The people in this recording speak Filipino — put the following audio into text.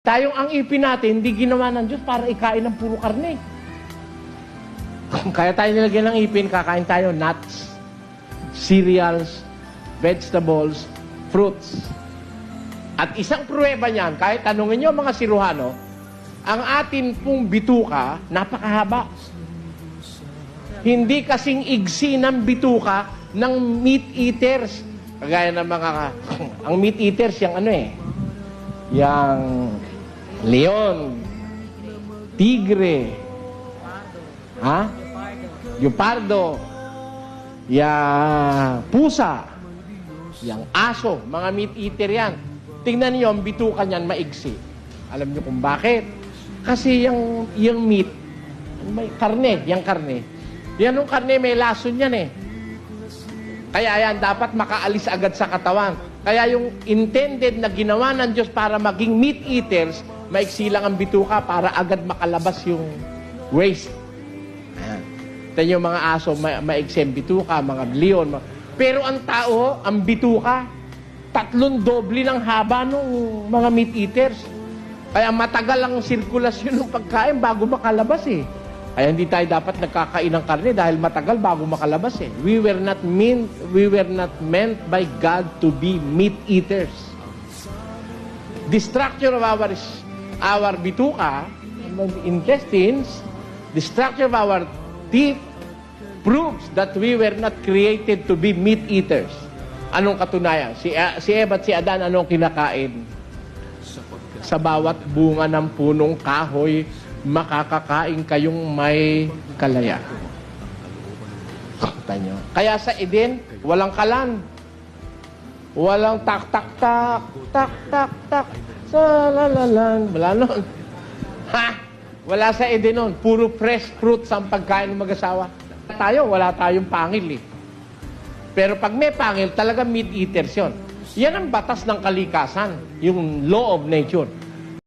Tayong ang ipin natin, hindi ginawa ng Diyos para ikain ng puro karne. Kaya tayo nilagyan ng ipin, kakain tayo nuts, cereals, vegetables, fruits. At isang pruweba niyan, kahit tanungin niyo mga siruhano, ang atin pong bituka, napakahaba. Hindi kasing igsi ng bituka ng meat eaters. Kagaya ng mga, ang meat eaters, yung ano eh, yung leon, tigre, leopardo, yung pusa, yung aso, mga meat eater yan. Tingnan niyo, ang bituka niyan maigsi. Alam niyo kung bakit? Kasi yung meat, may karne, yung karne. Yan yung karne, may lason yan eh. Kaya yan, dapat makaalis agad sa katawan. Kaya yung intended na ginawa ng Diyos para maging meat eaters, maiksi lang ang bituka para agad makalabas yung waste. Ayan. Ito yung mga aso, maiksi ang bituka, mga leon. Pero ang tao, ang bituka, 3 doble ng haba ng mga meat eaters. Kaya matagal ang sirkulasyon ng pagkain bago makalabas eh. Kaya hindi tayo dapat nagkakain ng karne dahil matagal bago makalabas eh. We were not meant by God to be meat eaters. The structure of our bituka, intestines, the structure of our teeth proves that we were not created to be meat eaters. Anong katunayan? Si Eva at si Adan, anong kinakain? Sa bawat bunga ng punong kahoy, makakakain kayong may kalaya. Tanyo. Kaya sa Eden, walang kalan. Walang tak-tak-tak, tak-tak-tak, salalalan. Wala nun. Ha? Wala sa Eden nun. Puro fresh fruits ang pagkain ng mag-asawa. Wala tayong pangil eh. Pero pag may pangil, talaga meat eaters yun. Yan ang batas ng kalikasan, yung law of nature.